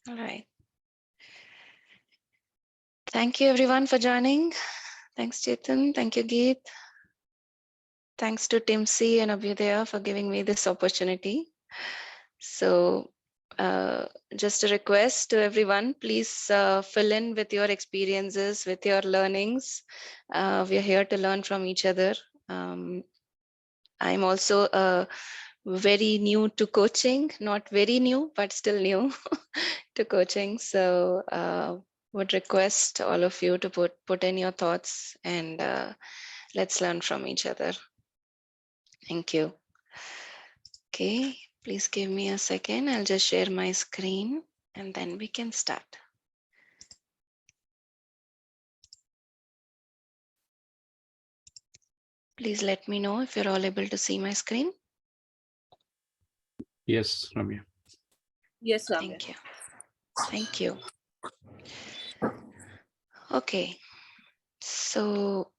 All right. Thank you everyone for joining. Thanks, Chetan. Thank you, Geet. Thanks to Tim C and Abhyudaya for giving me this opportunity. So just a request to everyone, please fill in with your experiences, with your learnings. We are here to learn from each other. I'm also very new to coaching, not very new, but still new to coaching. So would request all of you to put in your thoughts and let's learn from each other. Thank you. Okay, please give me a second. I'll just share my screen and then we can start. Please let me know if you're all able to see my screen. Yes, Ramya. Yes, Ramya. Thank you. Thank you. Okay, so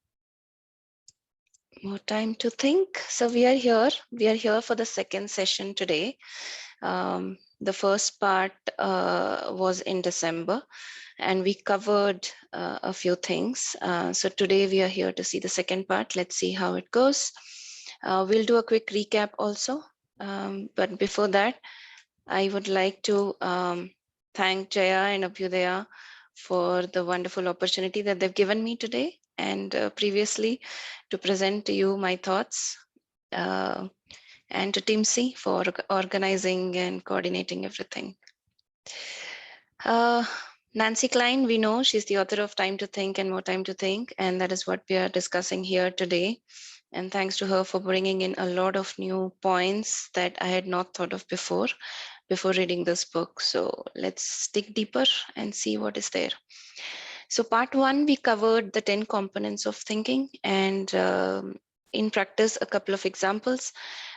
more time to think. So we are here for the second session today. The first part was in December and we covered a few things. So today we are here to see the second part. Let's see how it goes. We'll do a quick recap also. But before that, I would like to thank Jaya and Abhyudaya for the wonderful opportunity that they've given me today and previously to present to you my thoughts, and to Team C for organizing and coordinating everything. Nancy Klein, we know she's the author of Time to Think and More Time to Think, and that is what we are discussing here today. And thanks to her for bringing in a lot of new points that I had not thought of before reading this book. So let's dig deeper and see what is there. So part one, we covered the 10 components of thinking and in practice, a couple of examples.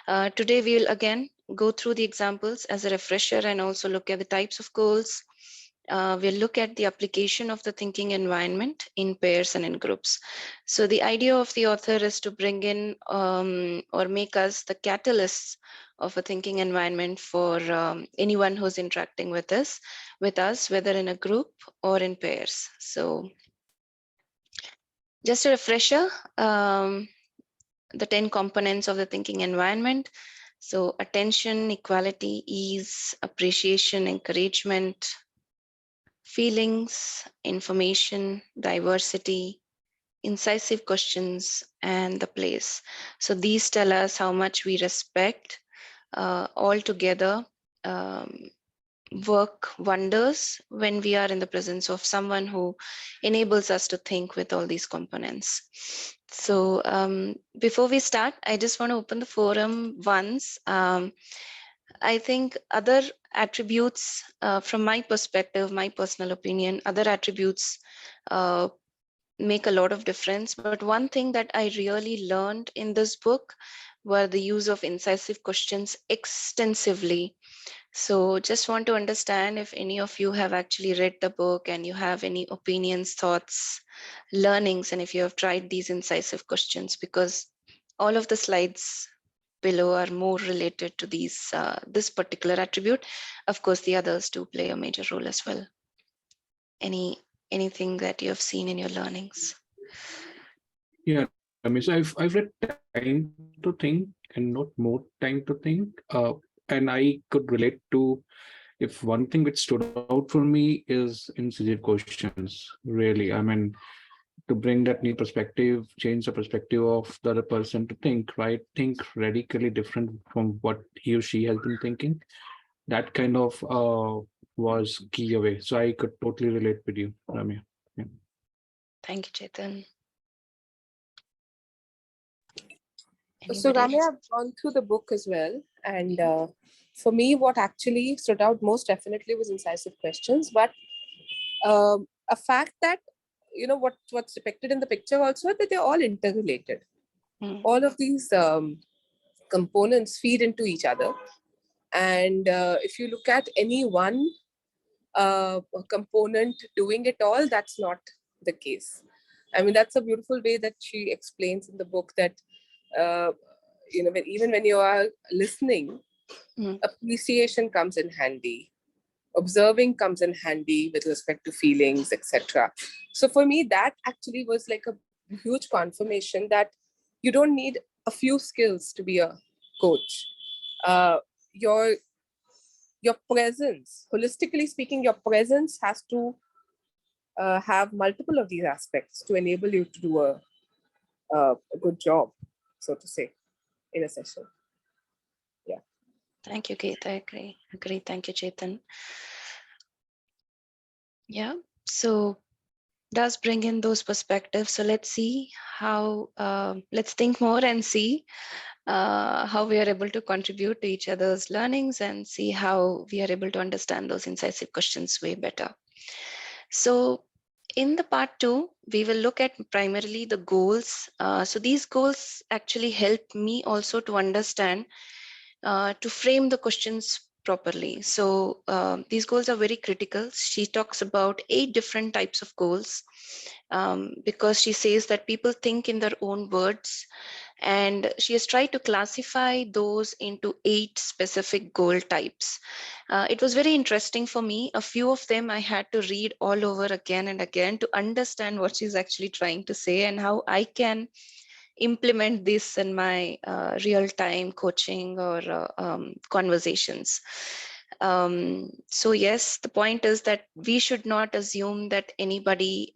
Today, we will again go through the examples as a refresher and also look at the types of goals. We'll look at the application of the thinking environment in pairs and in groups. So the idea of the author is to bring in or make us the catalysts of a thinking environment for anyone who's interacting with us, whether in a group or in pairs. So just a refresher, the 10 components of the thinking environment. So attention, equality, ease, appreciation, encouragement, feelings, information, diversity, incisive questions, and the place. So these tell us how much we respect all together work wonders when we are in the presence of someone who enables us to think with all these components. So before we start, I just want to open the forum once. I think other attributes from my perspective, my personal opinion, other attributes make a lot of difference. But one thing that I really learned in this book were the use of incisive questions extensively. So just want to understand if any of you have actually read the book and you have any opinions, thoughts, learnings, and if you have tried these incisive questions, because all of the slides below are more related to these this particular attribute. Of course, the others do play a major role as well. Anything that you have seen in your learnings? Yeah, I mean, so I've read Time to Think and not More Time to Think, and I could relate to, if one thing which stood out for me is incisive questions. Really, I mean, to bring that new perspective, change the perspective of the other person to think, right? Think radically different from what he or she has been thinking. That kind of was key away. So I could totally relate with you, Ramya. Yeah. Thank you, Chetan. So Anybody Ramya, else? I've gone through the book as well, and for me, what actually stood out most definitely was incisive questions. But a fact that what's depicted in the picture also, that they're all interrelated. All of these components feed into each other, and if you look at any one component doing it all, that's not the case. I mean, that's a beautiful way that she explains in the book that uh, even when you are listening, appreciation comes in handy. observing comes in handy with respect to feelings, etc. So for me, that actually was like a huge confirmation that you don't need a few skills to be a coach. Uh, your your presence, holistically speaking, your presence has to have multiple of these aspects to enable you to do a good job, so to say, in a session. Yeah. Thank you, Keith. I agree. Agree. Thank you, Chetan. Yeah. So does bring in those perspectives. So let's see how, let's think more and see how we are able to contribute to each other's learnings and see how we are able to understand those incisive questions way better. So in the part 2, we will look at primarily the goals. So these goals actually help me also to understand, to frame the questions properly. So these goals are very critical. She talks about 8 different types of goals, because she says that people think in their own words, and she has tried to classify those into 8 specific goal types. It was very interesting for me. A few of them I had to read all over again and again to understand what she's actually trying to say and how I can implement this in my real-time coaching or conversations. So yes, the point is that we should not assume that anybody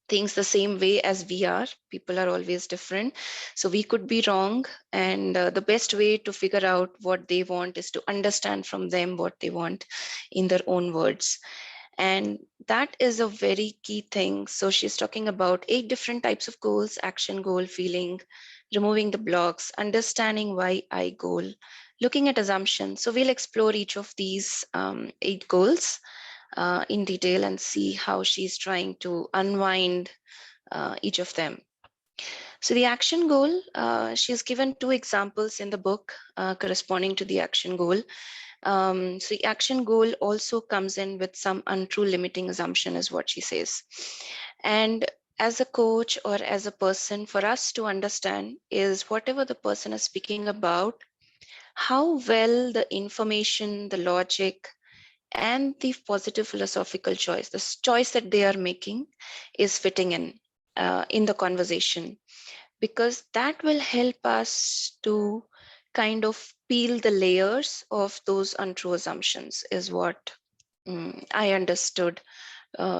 thinks the same way as we are. People are always different. So we could be wrong. And the best way to figure out what they want is to understand from them what they want in their own words. And that is a very key thing. So she's talking about 8 different types of goals: action goal, feeling, removing the blocks, understanding why I goal, looking at assumptions. So we'll explore each of these 8 goals in detail and see how she's trying to unwind each of them. So the action goal, she's given 2 examples in the book corresponding to the action goal. So the action goal also comes in with some untrue limiting assumption, is what she says. And as a coach or as a person, for us to understand is whatever the person is speaking about, how well the information, the logic, and the positive philosophical choice, the choice that they are making, is fitting in the conversation, because that will help us to kind of peel the layers of those untrue assumptions, is what I understood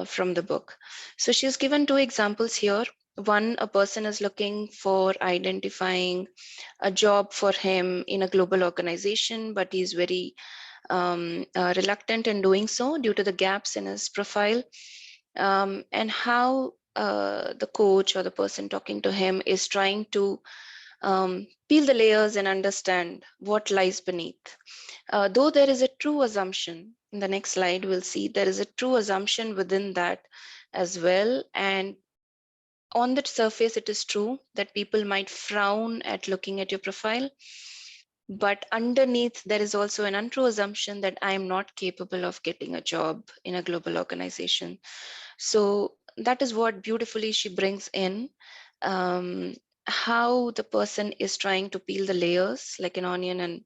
from the book. So she's given 2 examples here. One, a person is looking for identifying a job for him in a global organization, but he's very reluctant in doing so due to the gaps in his profile, and how the coach or the person talking to him is trying to peel the layers and understand what lies beneath. Though there is a true assumption, in the next slide we'll see there is a true assumption within that as well. And on the surface, it is true that people might frown at looking at your profile, but underneath there is also an untrue assumption that I am not capable of getting a job in a global organization. So that is what beautifully she brings in, how the person is trying to peel the layers like an onion and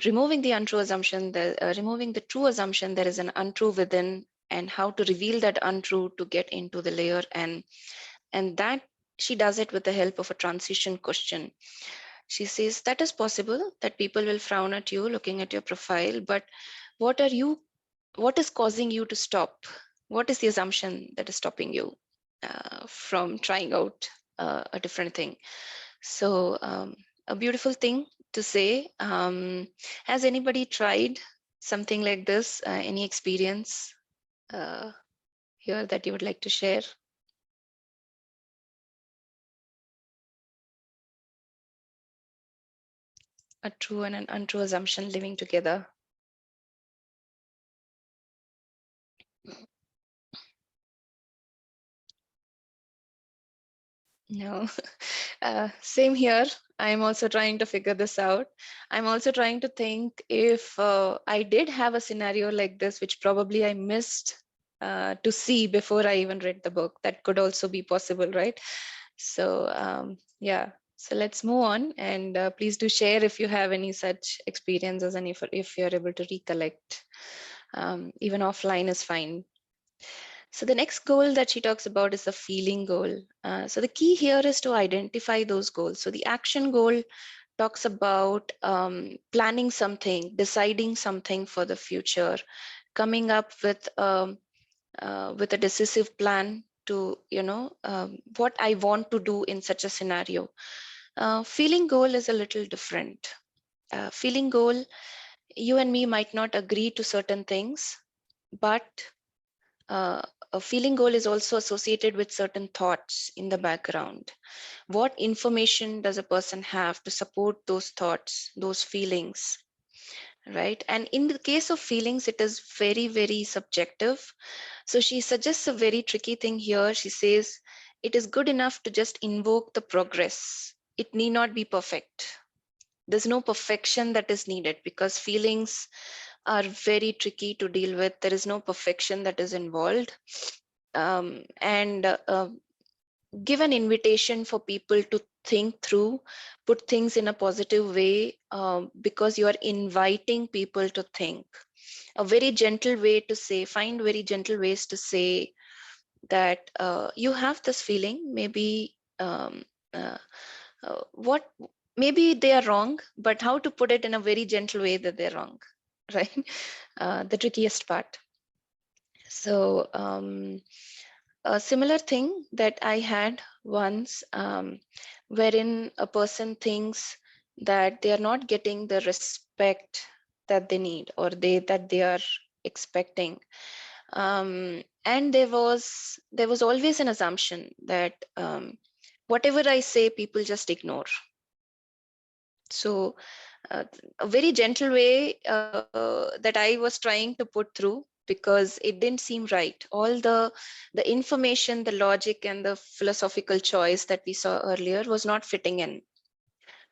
removing the untrue assumption, removing the true assumption there is an untrue within, and how to reveal that untrue to get into the layer. And that she does it with the help of a transition question. She says that is possible that people will frown at you looking at your profile, but what are you, what is causing you to stop? What is the assumption that is stopping you from trying out a different thing? So a beautiful thing to say. Has anybody tried something like this? Any experience uh, here that you would like to share? A true and an untrue assumption living together. No, same here. I'm also trying to figure this out. I'm also trying to think if I did have a scenario like this, which probably I missed to see before I even read the book. That could also be possible, right? So yeah, So let's move on, and please do share if you have any such experiences, and if you're able to recollect. Even offline is fine. So the next goal that she talks about is the feeling goal. So the key here is to identify those goals. So the action goal talks about planning something, deciding something for the future, coming up with a decisive plan to, what I want to do in such a scenario. Feeling goal is a little different. Feeling goal, you and me might not agree to certain things, but uh, a feeling goal is also associated with certain thoughts in the background. What information does a person have to support those thoughts, those feelings, right? And in the case of feelings, it is very, very subjective. So she suggests a very tricky thing here. She says it is good enough to just invoke the progress. It need not be perfect. There's no perfection that is needed, because feelings are very tricky to deal with. There is no perfection that is involved. And give an invitation for people to think through, put things in a positive way, because you are inviting people to think. A very gentle way to say, find very gentle ways to say that you have this feeling, maybe uh, what maybe they are wrong, but how to put it in a very gentle way that they're wrong, right? The trickiest part. So a similar thing that I had once, wherein a person thinks that they are not getting the respect that they need, or they are expecting. And there was always an assumption that whatever I say, people just ignore. So a very gentle way that I was trying to put through, because it didn't seem right. All the information, the logic, and the philosophical choice that we saw earlier was not fitting in.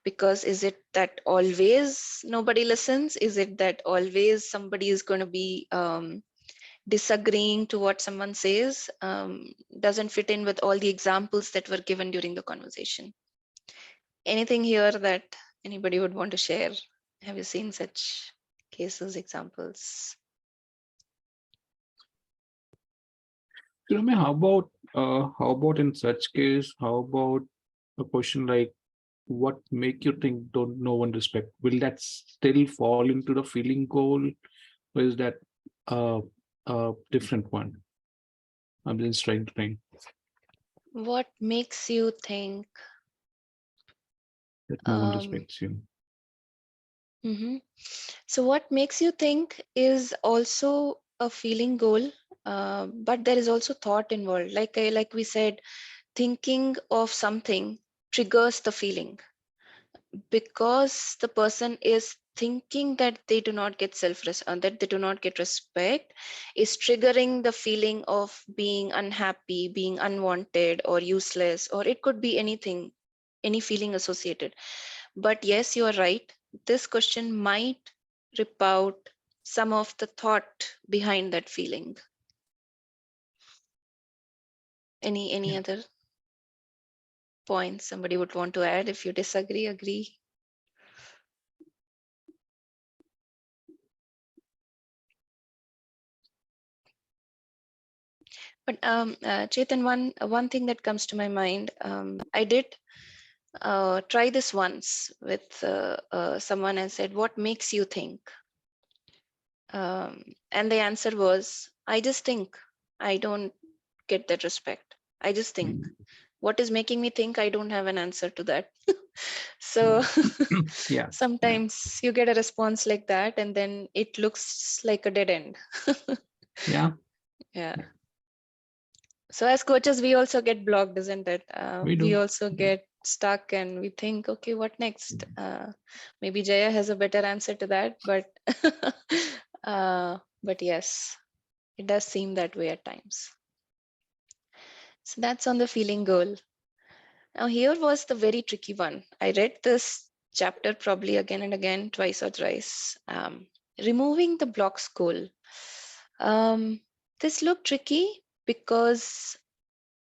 Because is it that always nobody listens? Is it that always somebody is going to be disagreeing to what someone says? Doesn't fit in with all the examples that were given during the conversation. Anything here that anybody would want to share? Have you seen such cases, examples? Ramya, how about in such case, how about a question like what make you think don't no one respect? Will that still fall into the feeling goal, or is that uh, a different one? I'm just trying to think What makes you think? that no one Um, respects you. mhm. So what makes you think is also a feeling goal, but there is also thought involved. Like we said, thinking of something triggers the feeling, because the person is thinking that they do not get that they do not get respect, is triggering the feeling of being unhappy, being unwanted, or useless, or it could be anything, any feeling associated. But yes, you are right, this question might rip out some of the thought behind that feeling. Any Yeah. other points somebody would want to add? If you disagree, agree. But Chetan, one thing that comes to my mind, I did try this once with someone, and said, "What makes you think?" And the answer was, "I just think. I don't get that respect. I just think." Mm. What is making me think? I don't have an answer to that. So Yeah. Yeah. sometimes you get a response like that, and then it looks like a dead end. Yeah. Yeah. So as coaches, we also get blocked, isn't it? We We do. also Yeah. get stuck, and we think, okay, what next? Maybe Jaya has a better answer to that, but yes, it does seem that way at times. So that's on the feeling goal. Now here was the very tricky one. I read this chapter probably again and again, twice or thrice. Removing the blocks goal. Um, this looked tricky because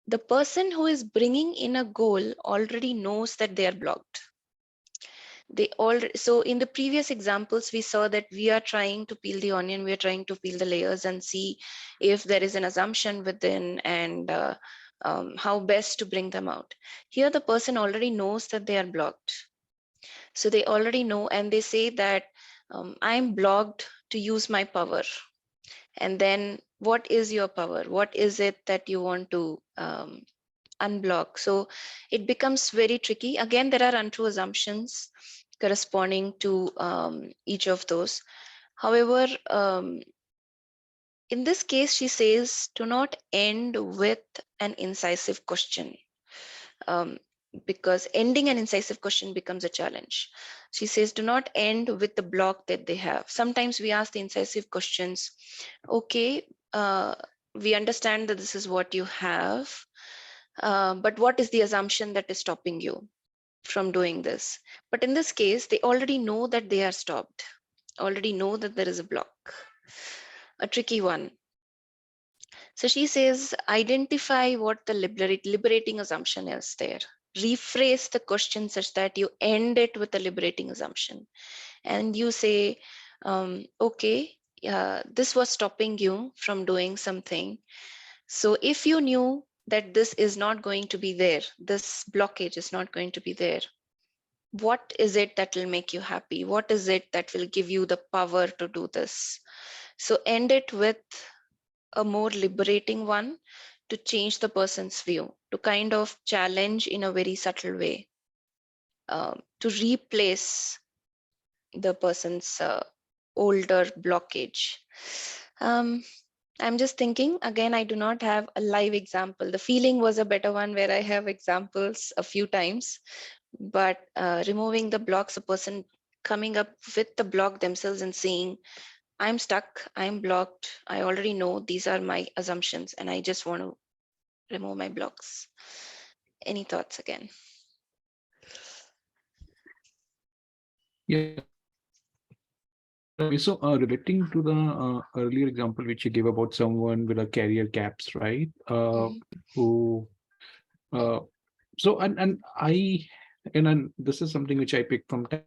the person who is bringing in a goal already knows that they are blocked. So in the previous examples, we saw that we are trying to peel the onion, we are trying to peel the layers and see if there is an assumption within, and how best to bring them out. Here, the person already knows that they are blocked. So they already know, and they say that I'm blocked to use my power. And then what is your power? What is it that you want to unblock? So it becomes very tricky. Again, there are untrue assumptions corresponding to each of those. However, in this case, she says, do not end with an incisive question. Um, because ending an incisive question becomes a challenge. She says, do not end with the block that they have. Sometimes we ask the incisive questions. Okay, we understand that this is what you have, but what is the assumption that is stopping you from doing this? But in this case, they already know that they are stopped, already know that there is a block. A tricky one. So she says, identify what the liberating assumption is there. Rephrase the question such that you end it with a liberating assumption. And you say, okay, this was stopping you from doing something. So if you knew that this is not going to be there, this blockage is not going to be there, what is it that will make you happy? What is it that will give you the power to do this? So end it with a more liberating one to change the person's view, to kind of challenge in a very subtle way, to replace the person's older blockage. Um, I'm just thinking, again, I do not have a live example. The feeling was a better one where I have examples a few times, but removing the blocks, a person coming up with the block themselves and saying, I'm stuck, I'm blocked, I already know these are my assumptions, and I just want to remove my blocks. Any thoughts again? Yeah. So relating to the earlier example which you gave about someone with a career gaps, right? Mhm. Who so and I and this is something which I picked from time to time.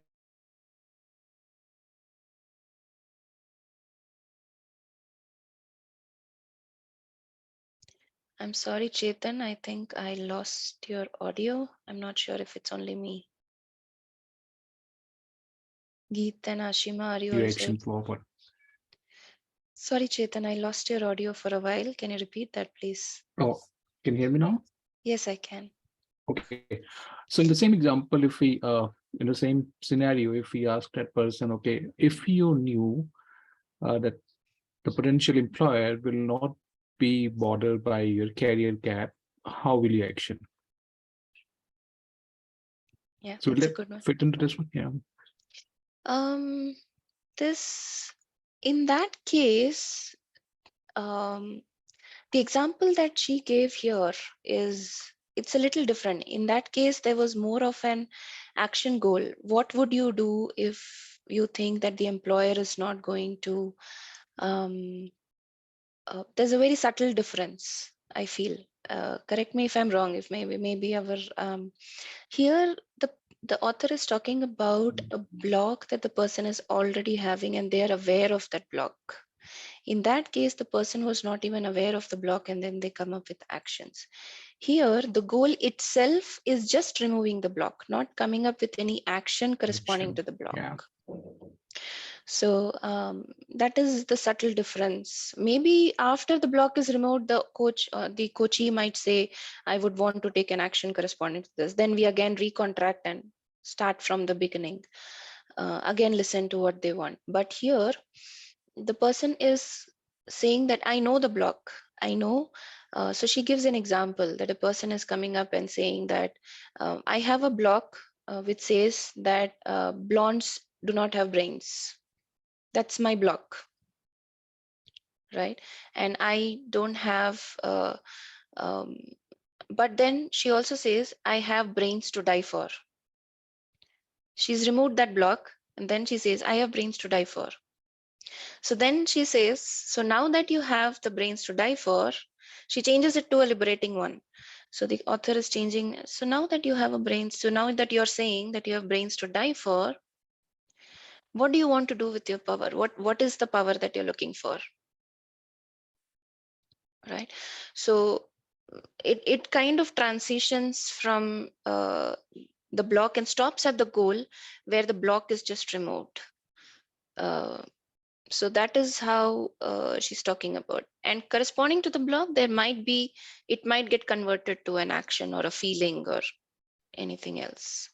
I'm sorry, Chetan. I think I lost your audio. I'm not sure if it's only me. Geet and Ashima, are you also? Direction forward. Sorry, Chetan, I lost your audio for a while. Can you repeat that, please? Oh, can you hear me now? Yes, I can. Okay. So in the same example, if we in the same scenario, if we ask that person, okay, if you knew that the potential employer will not be bothered by your career gap, how will you action? Yeah, So will that's a that good one. fit into this one? Yeah. Um, this, in that case, the example that she gave here is, it's a little different. In that case, there was more of an action goal. What would you do if you think that the employer is not going to, um, there's a very subtle difference, I feel. Correct me if I'm wrong, if maybe our here the author is talking about a block that the person is already having and they are aware of that block. In that case, the person was not even aware of the block and then they come up with actions. Here, the goal itself is just removing the block, not coming up with any action corresponding to Action. the block. Yeah. So that is the subtle difference. Maybe after the block is removed, the coachee might say, I would want to take an action corresponding to this. Then we again recontract and start from the beginning. Again, listen to what they want. But here, the person is saying that I know the block. I know. So she gives an example that a person is coming up and saying that I have a block which says that blondes do not have brains. That's my block, right? And I don't have um, but then she also says I have brains to die for. She's removed that block and then she says I have brains to die for. So then she says, so now that you have the brains to die for, She changes it to a liberating one. So the author is changing. So now that you have a brain, so now that you're saying that you have brains to die for, what do you want to do with your power? What is the power that you're looking for? Right. So it kind of transitions from the block and stops at the goal where the block is just removed. So that is how she's talking about. And corresponding to the block, it might get converted to an action or a feeling or anything else.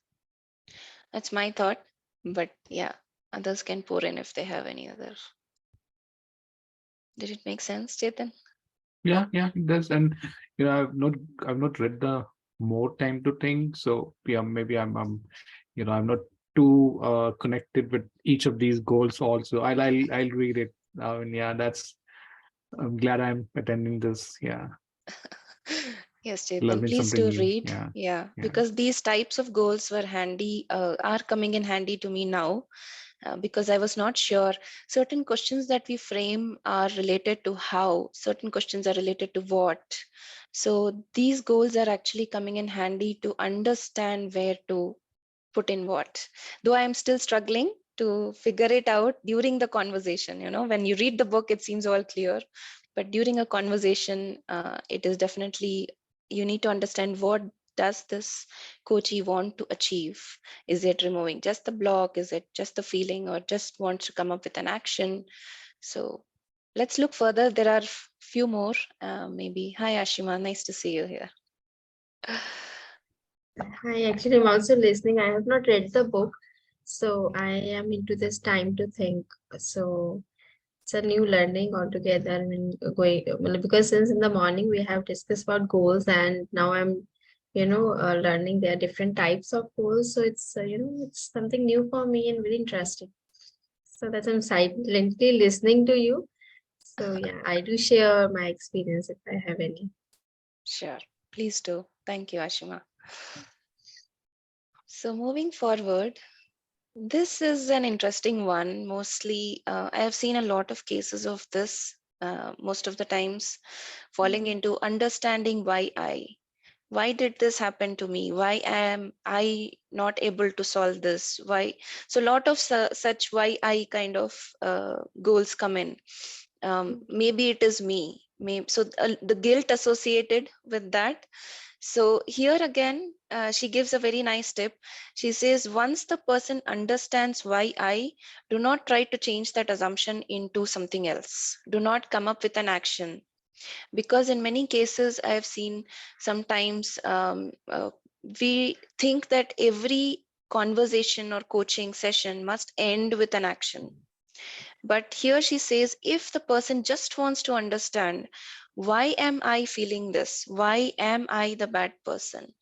That's my thought. But yeah, others can pour in if they have any other. Did it make sense, Chetan? Yeah, it does. And I've not read the more time to think. So yeah, maybe I'm not too connected with each of these goals also. I'll read it. And yeah, I'm glad I'm attending this. Yeah, Yes, Chetan, learning please something do new. read. Yeah, Yeah, yeah. because these types of goals are coming in handy to me now, because I was not sure. Certain questions that we frame are related to how, certain questions are related to what. So these goals are actually coming in handy to understand where to put in what. Though I am still struggling to figure it out during the conversation. When you read the book, it seems all clear, but during a conversation, it is definitely, you need to understand what does this coachee want to achieve. Is it removing just the block? Is it just the feeling, or just wants to come up with an action? So let's look further. There are few more. Maybe. Hi, Ashima. Nice to see you here. Hi, actually, I'm also listening. I have not read the book, so I am into this time to think. So it's a new learning altogether. I mean, well, because since in the morning we have discussed about goals, and now I'm, learning there are different types of goals. So it's, it's something new for me and very interesting. So that's I'm silently listening to you. So yeah, I do share my experience if I have any. Sure. Please do. Thank you, Ashima. So moving forward, this is an interesting one. Mostly, I have seen a lot of cases of this, most of the times falling into understanding why did this happen to me? Why am I not able to solve this? Why? So, a lot of such why I kind of goals come in. Maybe it is me. Maybe, so the guilt associated with that. So here again, she gives a very nice tip. She says, once the person understands why do not try to change that assumption into something else. Do not come up with an action, because in many cases I have seen sometimes we think that every conversation or coaching session must end with an action. But here she says, if the person just wants to understand, why am I feeling this? Why am I the bad person?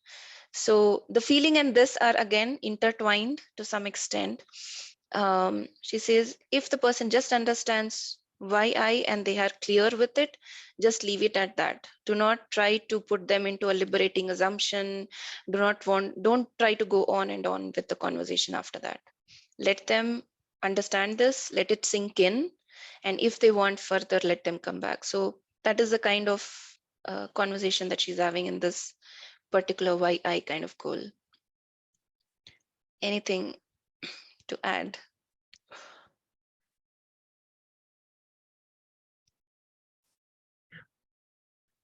So the feeling and this are again intertwined to some extent. She says, if the person just understands why and they are clear with it, just leave it at that. Do not try to put them into a liberating assumption. Don't try to go on and on with the conversation after that. Let them understand this, let it sink in, and if they want further, let them come back. So that is the kind of conversation that she's having in this particular why kind of goal. Anything to add?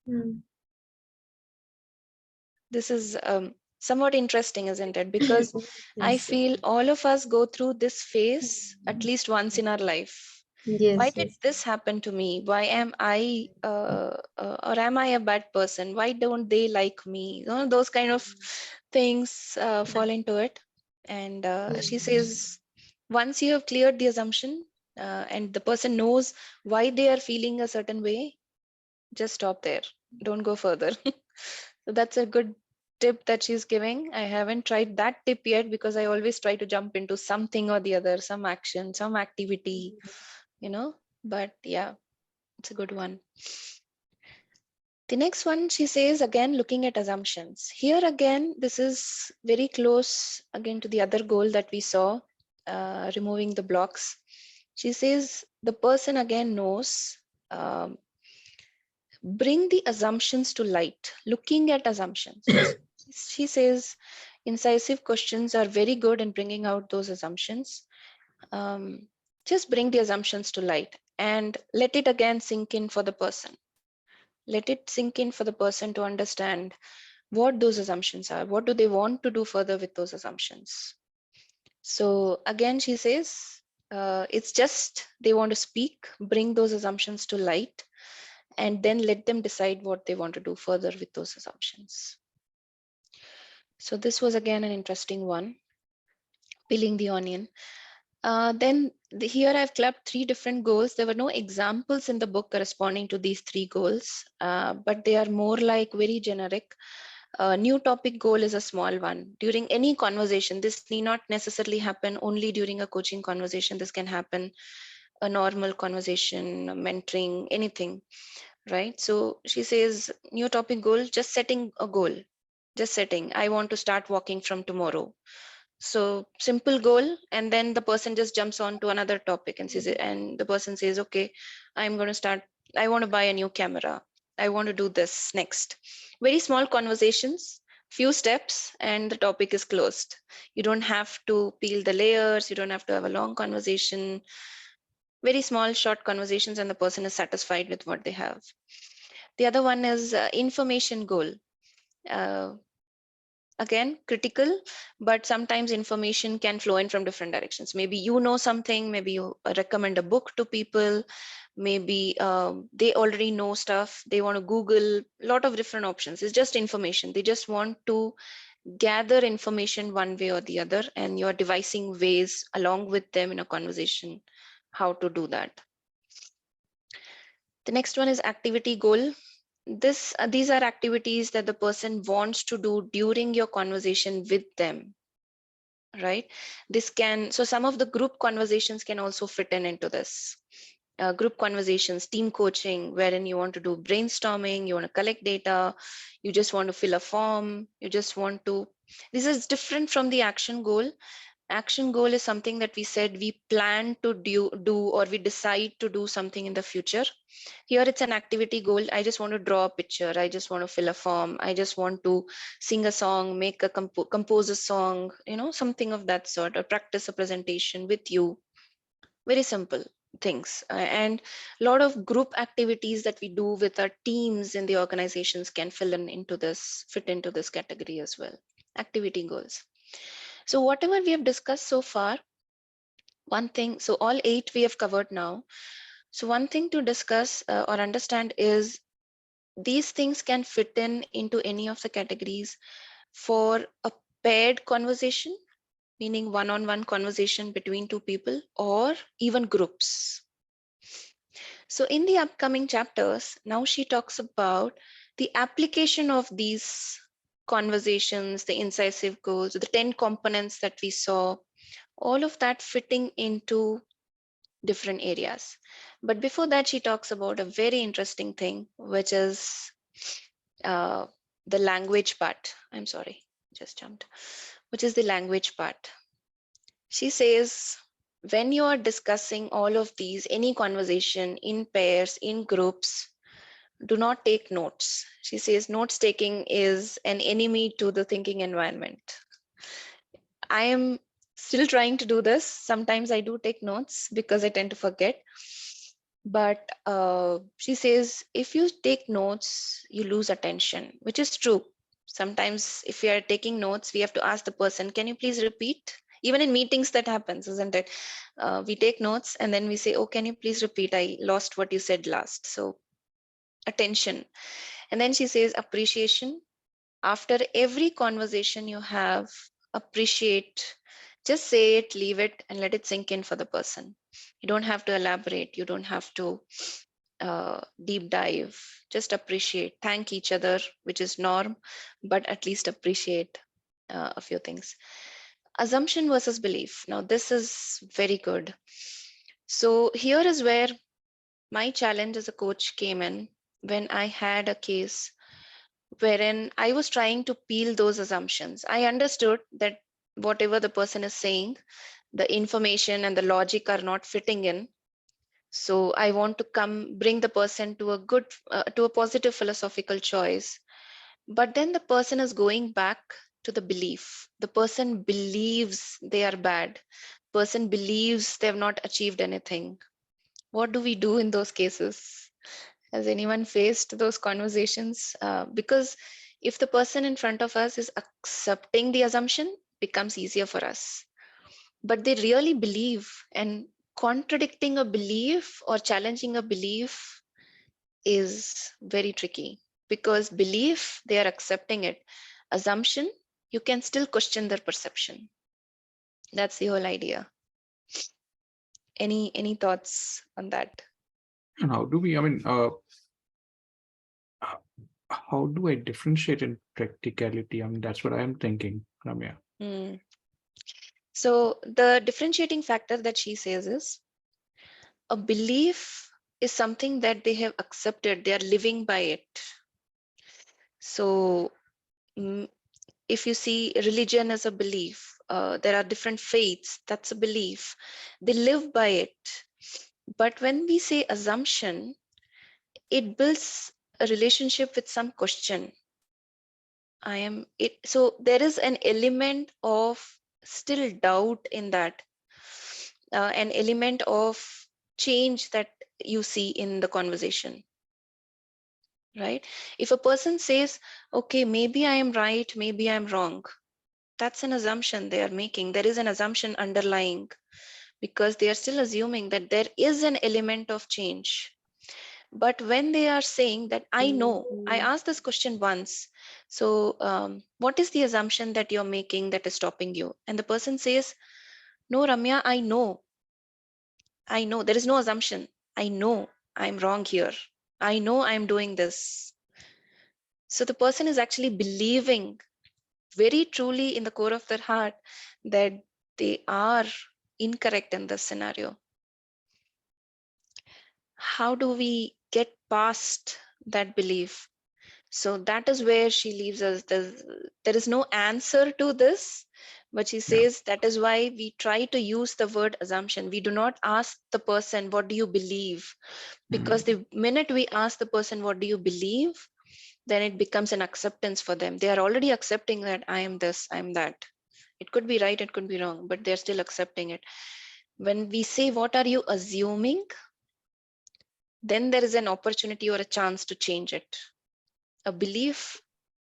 Hmm. This is somewhat interesting, isn't it? Because I Yes, feel all of us go through this phase at least once in our life. Why yes, did yes. this happen to me? Why am I, or am I a bad person? Why don't they like me? Those kind of things fall into it. And she says, once you have cleared the assumption and the person knows why they are feeling a certain way, just stop there. Don't go further. So that's a good tip that she's giving. I haven't tried that tip yet because I always try to jump into something or the other, some action, some activity, But yeah, it's a good one. The next one, she says, again, looking at assumptions. Here again, this is very close again to the other goal that we saw, removing the blocks. She says the person again knows, um, bring the assumptions to light, looking at assumptions. She says incisive questions are very good in bringing out those assumptions. Just bring the assumptions to light and let it again sink in for the person. Let it sink in for the person to understand what those assumptions are. What do they want to do further with those assumptions? So again, she says, it's just they want to speak, bring those assumptions to light, and then let them decide what they want to do further with those assumptions. So this was again an interesting one, peeling the onion. Here I've clubbed 3 different goals. There were no examples in the book corresponding to these 3 goals, but they are more like very generic. New topic goal is a small one. During any conversation, this need not necessarily happen only during a coaching conversation. This can happen a normal conversation, mentoring, anything, right? So she says, new topic goal, just setting a goal, just setting. I want to start walking from tomorrow. So simple goal, and then the person just jumps on to another topic and says, and the person says, okay, I'm going to start, I want to buy a new camera. I want to do this next. Very small conversations, few steps, and the topic is closed. You don't have to peel the layers. You don't have to have a long conversation. Very small, short conversations, and the person is satisfied with what they have. The other one is information goal. Uh, Again, critical, but sometimes information can flow in from different directions. Maybe you know something, maybe you recommend a book to people, maybe they already know stuff, they want to Google, a lot of different options. It's just information. They just want to gather information one way or the other, and you're devising ways along with them in a conversation how to do that. The next one is activity goal. These are activities that the person wants to do during your conversation with them, right? So some of the group conversations can also fit into this. Group conversations, team coaching, wherein you want to do brainstorming, you want to collect data, you just want to fill a form, you just want to, this is different from the action goal. Action goal is something that we said we plan to do or we decide to do something in the future. Here it's an activity goal. I just want to draw a picture. I just want to fill a form. I just want to sing a song, make a compose a song, something of that sort, or practice a presentation with you. Very simple things. And a lot of group activities that we do with our teams in the organizations can fit into this category as well. Activity goals. So whatever we have discussed so far, one thing, so all 8 we have covered now. So one thing to discuss or understand is these things can fit into any of the categories for a paired conversation, meaning one-on-one conversation between 2 people, or even groups. So in the upcoming chapters, now she talks about the application of these conversations, the incisive goals, the 10 components that we saw, all of that fitting into different areas. But before that, she talks about a very interesting thing, which is the language part. I'm sorry, just jumped, which is the language part. She says, when you are discussing all of these, any conversation in pairs, in groups, do not take notes. She says notes taking is an enemy to the thinking environment. I am still trying to do this. Sometimes I do take notes because I tend to forget. But she says, if you take notes, you lose attention, which is true. Sometimes if we are taking notes, we have to ask the person, can you please repeat? Even in meetings that happens, isn't it? We take notes and then we say, oh, can you please repeat? I lost what you said last. So attention. And then she says appreciation. After every conversation you have, appreciate, just say it, leave it, and let it sink in for the person. You don't have to elaborate. You don't have to deep dive. Just appreciate, thank each other, which is norm, but at least appreciate a few things. Assumption versus belief. Now, this is very good. So here is where my challenge as a coach came in, when I had a case wherein I was trying to peel those assumptions. I understood that whatever the person is saying, the information and the logic are not fitting in. So I want to bring the person to to a positive philosophical choice. But then the person is going back to the belief. The person believes they are bad. Person believes they have not achieved anything. What do we do in those cases? Has anyone faced those conversations? Because if the person in front of us is accepting the assumption, becomes easier for us. But they really believe, and contradicting a belief or challenging a belief is very tricky, because belief, they are accepting it. Assumption, you can still question their perception. That's the whole idea. Any thoughts on that? And how do we, how do I differentiate in practicality? I mean, that's what I'm thinking, Ramya. Hmm. So the differentiating factor that she says is, a belief is something that they have accepted, they are living by it. So mm, if you see religion as a belief, there are different faiths, that's a belief, they live by it. But when we say assumption, it builds a relationship with some question. I am it. So there is an element of still doubt in that, an element of change that you see in the conversation, right? If a person says, okay, maybe I am right, maybe I'm wrong, that's an assumption they are making. There is an assumption underlying, because they are still assuming that there is an element of change. But when they are saying that I know, I asked this question once, so what is the assumption that you're making that is stopping you? And the person says, no, Ramya, I know, there is no assumption. I know I'm wrong here. I know I'm doing this. So the person is actually believing very truly in the core of their heart that they are incorrect in this scenario. How do we get past that belief? So that is where she leaves us. There is no answer to this, but she Yeah. says that is why we try to use the word assumption. We do not ask the person, what do you believe? Because the minute we ask the person, what do you believe? Then it becomes an acceptance for them. They are already accepting that I am this, I am that. It could be right, it could be wrong, but they're still accepting it. When we say, what are you assuming? Then there is an opportunity or a chance to change it. A belief,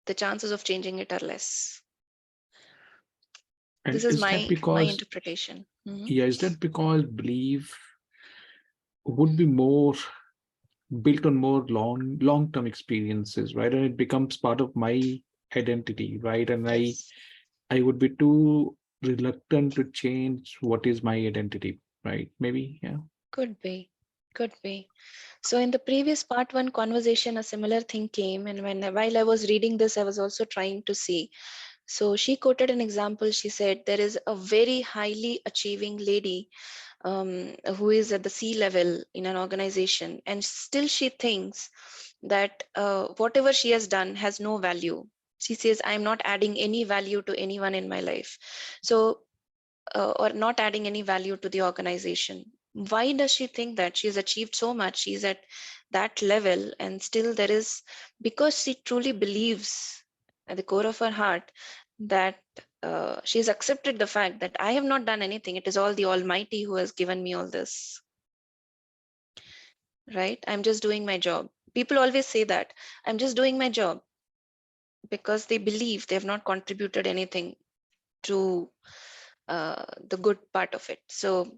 the chances of changing it are less. And This is is that my because, interpretation. Mhm. yeah, is that because belief would be more built on more long-term experiences, right? And it becomes part of my identity, right? And Yes, I would be too reluctant to change what is my identity, right? Maybe, yeah. could be, could be. So in the previous part one conversation, a similar thing came, and while I was reading this, I was also trying to see. So she quoted an example. She said there is a very highly achieving lady who is at the C level in an organization, and still she thinks that whatever she has done has no value. She says, I'm not adding any value to anyone in my life. So, or not adding any value to the organization. Why does she think that? She's achieved so much, she's at that level, and still there is, because she truly believes at the core of her heart that she's accepted the fact that I have not done anything. It is all the Almighty who has given me all this, right? I'm just doing my job. People always say that I'm just doing my job, because they believe they have not contributed anything to the good part of it. So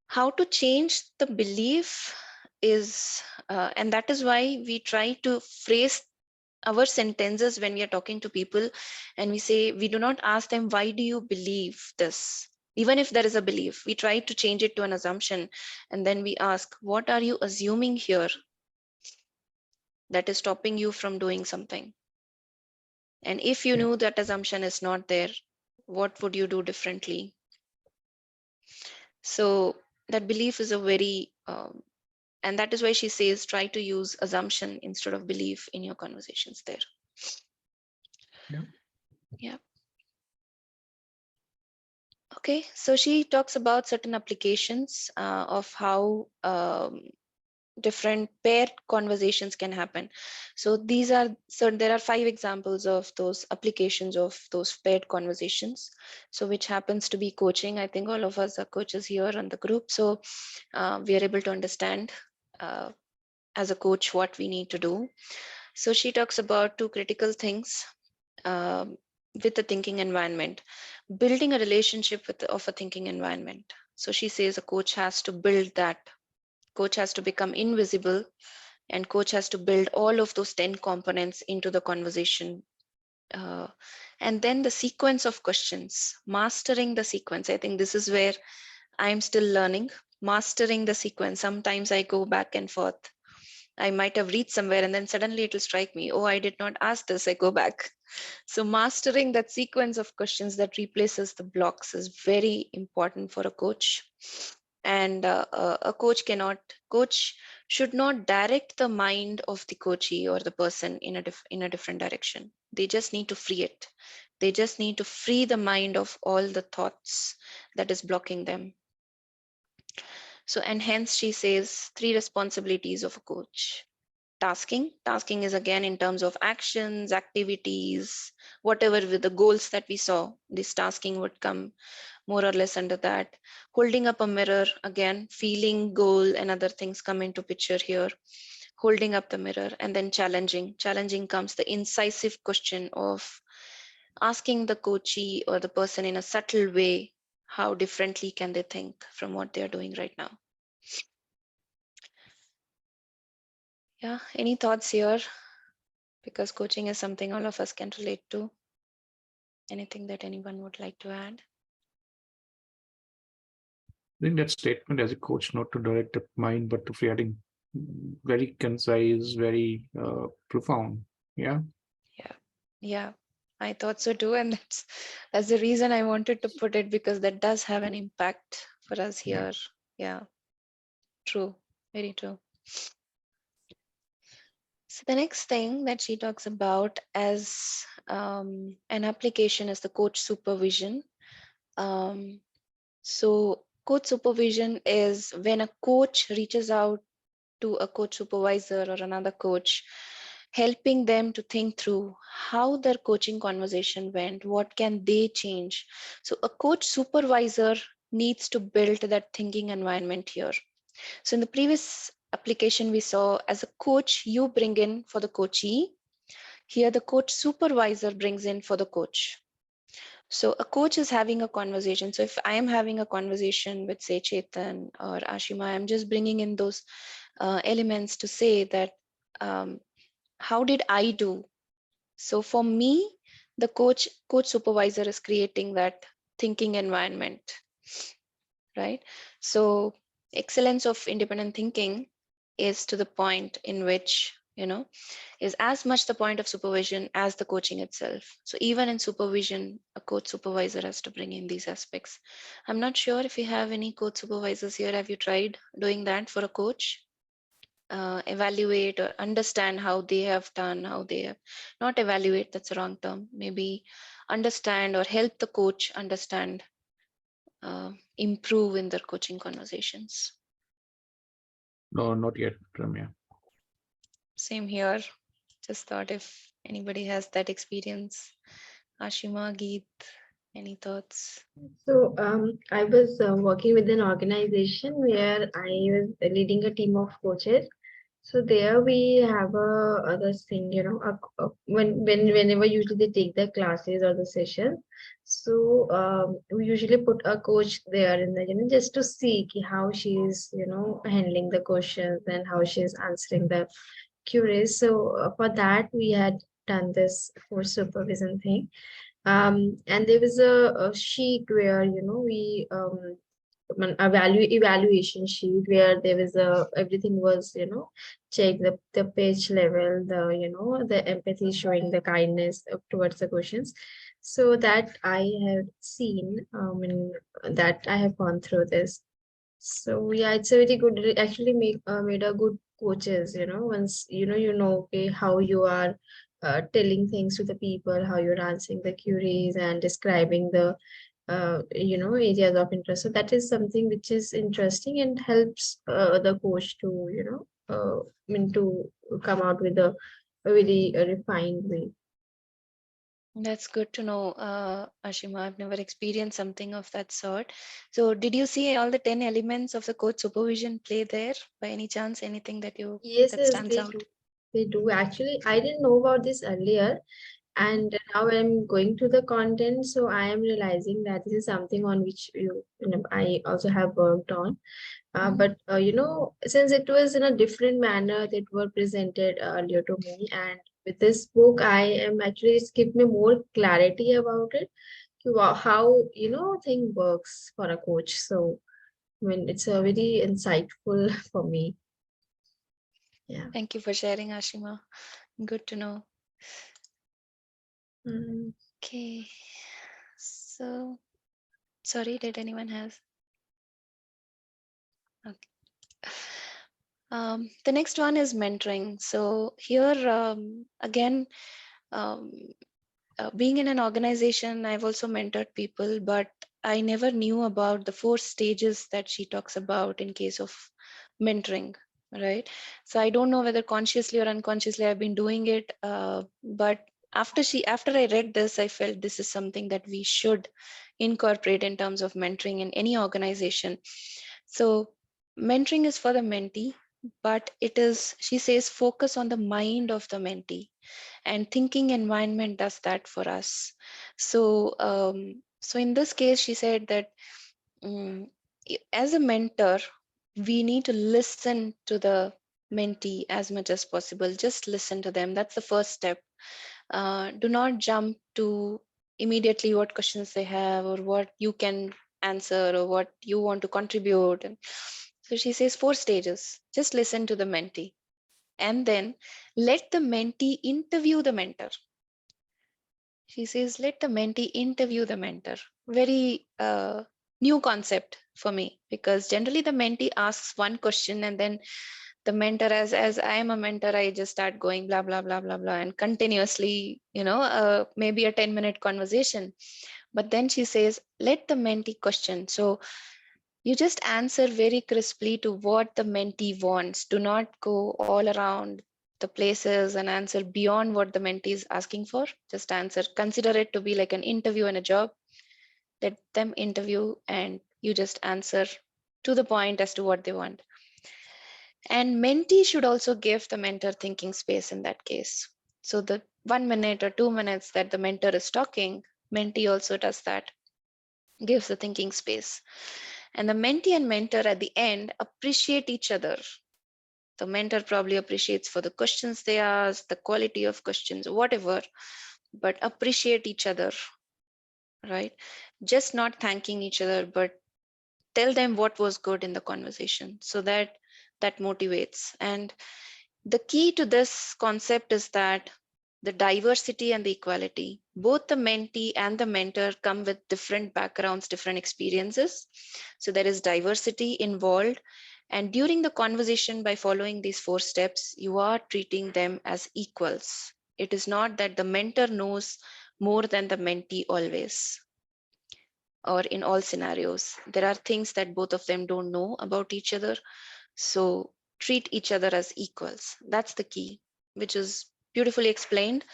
how to change the belief is, and that is why we try to phrase our sentences when we are talking to people, and we say, we do not ask them, why do you believe this? Even if there is a belief, we try to change it to an assumption, and then we ask, what are you assuming here that is stopping you from doing something? And if you Yeah. knew that assumption is not there, what would you do differently? So that belief is a very and that is why she says, try to use assumption instead of belief in your conversations there. Yeah. Yeah. Okay, so she talks about certain applications of how different paired conversations can happen. So there are 5 examples of those applications of those paired conversations. So which happens to be coaching. I think all of us are coaches here on the group. So we are able to understand uh, as a coach what we need to do. So she talks about 2 critical things um, with the thinking environment, building a relationship of a thinking environment. So she says a coach has to build that. Coach has to become invisible, and coach has to build all of those 10 components into the conversation. Uh, and then the sequence of questions, mastering the sequence. I think this is where I'm still learning, mastering the sequence. Sometimes I go back and forth. I might have read somewhere and then suddenly it will strike me, oh, I did not ask this. I go back. So mastering that sequence of questions that replaces the blocks is very important for a coach. And a coach should not direct the mind of the coachee or the person in a different direction. They just need to free it. They just need to free the mind of all the thoughts that is blocking them. So, and hence she says 3 responsibilities of a coach. Tasking is again in terms of actions, activities, whatever with the goals that we saw, this tasking would come more or less under that. Holding up a mirror, again feeling, goal and other things come into picture here. Holding up the mirror. And then challenging comes the incisive question of asking the coachee or the person in a subtle way, how differently can they think from what they are doing right now. Yeah, any thoughts here? Because coaching is something all of us can relate to. Anything that anyone would like to add? I think that statement as a coach, not to direct the mind, but to free, I think very concise, very profound. Yeah. Yeah, yeah, I thought so too, and that's the reason I wanted to put it, because that does have an impact for us Yeah. here. Yeah, true, very true. So the next thing that she talks about as an application is the coach supervision. Um, so coach supervision is when a coach reaches out to a coach supervisor or another coach, helping them to think through how their coaching conversation went, what can they change. So a coach supervisor needs to build that thinking environment here. So in the previous application we saw, as a coach you bring in for the coachee, here the coach supervisor brings in for the coach. So a coach is having a conversation. So if I am having a conversation with, say, Chetan or Ashima, I'm just bringing in those elements to say that how did I do? So for me, the coach supervisor is creating that thinking environment, right? So excellence of independent thinking is to the point in which, is as much the point of supervision as the coaching itself. So even in supervision, a coach supervisor has to bring in these aspects. I'm not sure if you have any coach supervisors here. Have you tried doing that for a coach? Evaluate or understand how they have done, how they have not evaluate, that's the wrong term, maybe understand or help the coach understand, improve in their coaching conversations. No, not yet, Ramya. Same here. Just thought if anybody has that experience. Ashima, Geet, any thoughts? So I was working with an organization where I was leading a team of coaches. So there we have a other thing, whenever usually they take the classes or the session. So we usually put a coach there in the, just to see how she is, handling the questions and how she is answering the queries. So for that we had done this course supervision thing. And there was a sheet where we evaluation sheet where there was everything was check the pitch level, the empathy, showing the kindness towards the questions. So that I have seen, and that I have gone through this. So yeah, it's a very good, it actually made a good coaches, once okay, how you are telling things to the people, how you're answering the queries and describing the areas of interest. So that is something which is interesting and helps the coach to, to come out with a very refined way. That's good to know, Ashima. I've never experienced something of that sort. So, did you see all the 10 elements of the coach supervision play there by any chance? Anything Yes, that yes, stands they out? do. They do. Actually, I didn't know about this earlier, and now I'm going to the content, so I am realizing that this is something on which I also have worked on. Mhm. But since it was in a different manner that were presented earlier to me, and with this book, I am actually it's give me more clarity about it, how thing works for a coach. So I mean, it's a very insightful for me. Yeah. Thank you for sharing, Ashima. Good to know. Mm. Okay. So, sorry, did anyone have? Okay. The next one is mentoring. So here, again, um, being in an organization, I've also mentored people, but I never knew about the 4 stages that she talks about in case of mentoring, right? So I don't know whether consciously or unconsciously I've been doing it, but after I read this, I felt this is something that we should incorporate in terms of mentoring in any organization. So mentoring is for the mentee, but it is, she says, focus on the mind of the mentee, and thinking environment does that for us. So in this case, she said that as a mentor, we need to listen to the mentee as much as possible. Just listen to them. That's the first step. Do not jump to immediately what questions they have or what you can answer or what you want to contribute. And so she says 4 stages. Just listen to the mentee, and then let the mentee interview the mentor. She says, let the mentee interview the mentor. Very new concept for me, because generally the mentee asks one question and then the mentor, as I am a mentor, I just start going blah blah blah blah blah and continuously, maybe a 10-minute conversation. But then she says, let the mentee question. So you just answer very crisply to what the mentee wants. Do not go all around the places and answer beyond what the mentee is asking for. Just answer. Consider it to be like an interview and a job. Let them interview and you just answer to the point as to what they want. And mentee should also give the mentor thinking space in that case. So the 1 minute or 2 minutes that the mentor is talking, mentee also does that, gives the thinking space. And the mentee and mentor at the end appreciate each other. The mentor probably appreciates for the questions they ask, the quality of questions, whatever, but appreciate each other, right? Just not thanking each other, but tell them what was good in the conversation, so that motivates. And the key to this concept is that the diversity and the equality, both the mentee and the mentor come with different backgrounds, different experiences. So there is diversity involved. And during the conversation, by following these 4 steps, you are treating them as equals. It is not that the mentor knows more than the mentee always, or in all scenarios. There are things that both of them don't know about each other. So treat each other as equals. That's the key, which is beautifully explained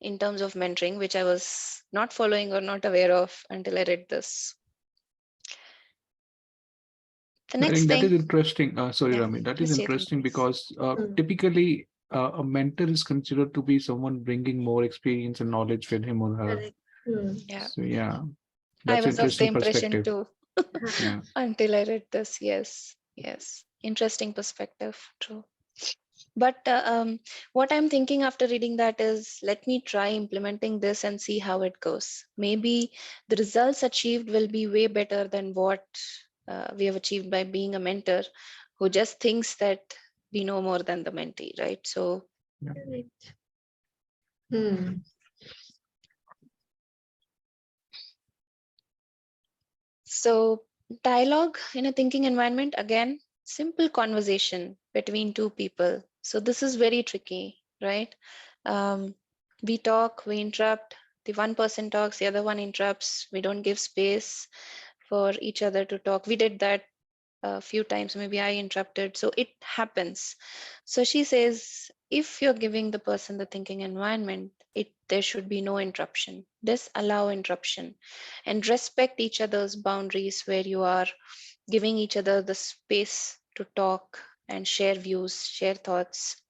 in terms of mentoring, which I was not following or not aware of until I read this. The I next think that is thing, interesting. Sorry, yeah, Rami, that is please say them. interesting because Mm. typically a mentor is considered to be someone bringing more experience and knowledge with him or her. Correct. Mm. Yeah, So yeah, I that's was of the interesting impression perspective. too Yeah. until I read this. Yes, yes, interesting perspective. True. But what I'm thinking after reading that is, let me try implementing this and see how it goes. Maybe the results achieved will be way better than what we have achieved by being a mentor who just thinks that we know more than the mentee, right? So, Correct. Hmm. so dialogue in a thinking environment, again, simple conversation between two people. So this is very tricky, right? Um, we talk, we interrupt, The one person talks, the other one interrupts. We don't give space for each other to talk. We did that a few times. Maybe I interrupted. So it happens. So she says, if you're giving the person the thinking environment, there should be no interruption. Disallow interruption and respect each other's boundaries where you are giving each other the space to talk and share views, share thoughts.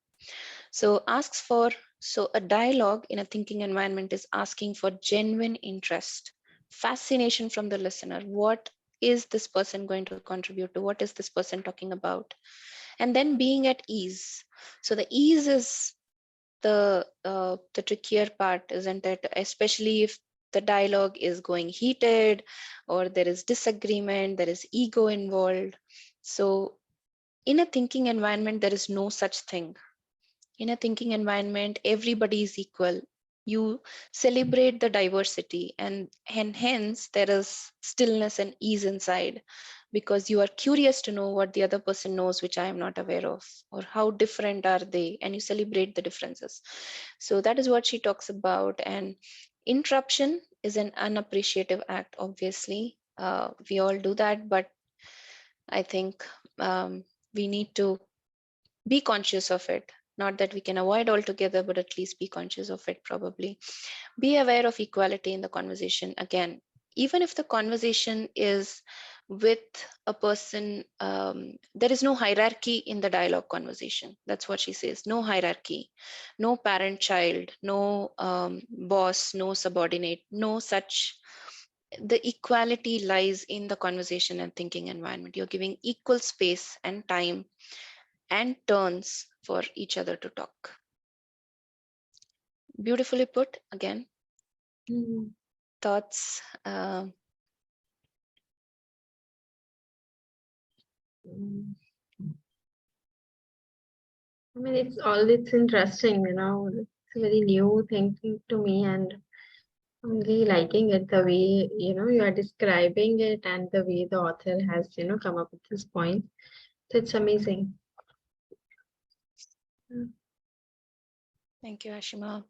So a dialogue in a thinking environment is asking for genuine interest, fascination from the listener. What is this person going to contribute to? What is this person talking about? And then being at ease. So the ease is the trickier part, isn't it? Especially if the dialogue is going heated or there is disagreement, there is ego involved. So in a thinking environment, there is no such thing. In a thinking environment, everybody is equal. You celebrate the diversity, and hence there is stillness and ease inside, because you are curious to know what the other person knows which I am not aware of, or how different are they, and you celebrate the differences. So that is what she talks about. And interruption is an unappreciative act, obviously. We all do that, but I think we need to be conscious of it. Not that we can avoid altogether, but at least be conscious of it, probably. Be aware of equality in the conversation. Again, even if the conversation is with a person, there is no hierarchy in the dialogue conversation. That's what she says. No hierarchy, no parent child, no boss, no subordinate, no such. The equality lies in the conversation and thinking environment. You're giving equal space and time and turns for each other to talk. Beautifully put again. Mm. Thoughts? Mm. I mean, it's interesting, it's a very new thing to me, and I'm really liking it the way, you are describing it and the way the author has, come up with this point. So it's amazing. Mm. Thank you, Ashima.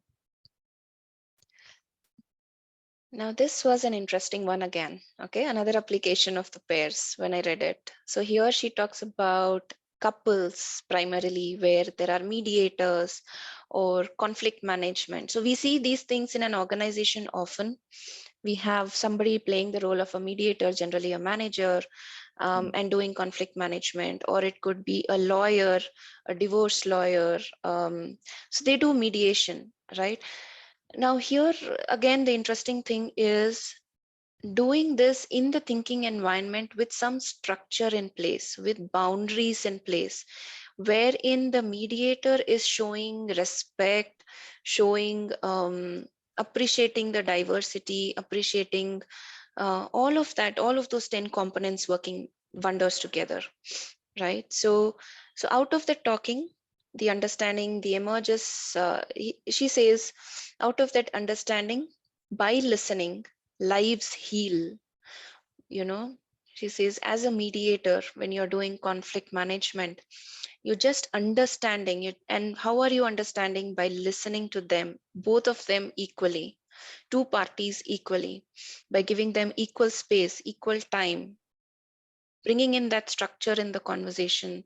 Now, this was an interesting one again. Okay, another application of the pairs when I read it. So here she talks about couples primarily, where there are mediators or conflict management. So we see these things in an organization often. We have somebody playing the role of a mediator, generally a manager, and doing conflict management, or it could be a lawyer, a divorce lawyer. So they do mediation, right? Now, here again, the interesting thing is doing this in the thinking environment with some structure in place, with boundaries in place, wherein the mediator is showing respect, showing appreciating the diversity, appreciating all of that, all of those 10 components working wonders together, right? So out of the talking, the understanding, the emerges, she says, out of that understanding, by listening, lives heal. You know, she says, as a mediator, when you're doing conflict management, you're just understanding it. And how are you understanding? By listening to them, both of them equally, two parties equally, by giving them equal space, equal time, bringing in that structure in the conversation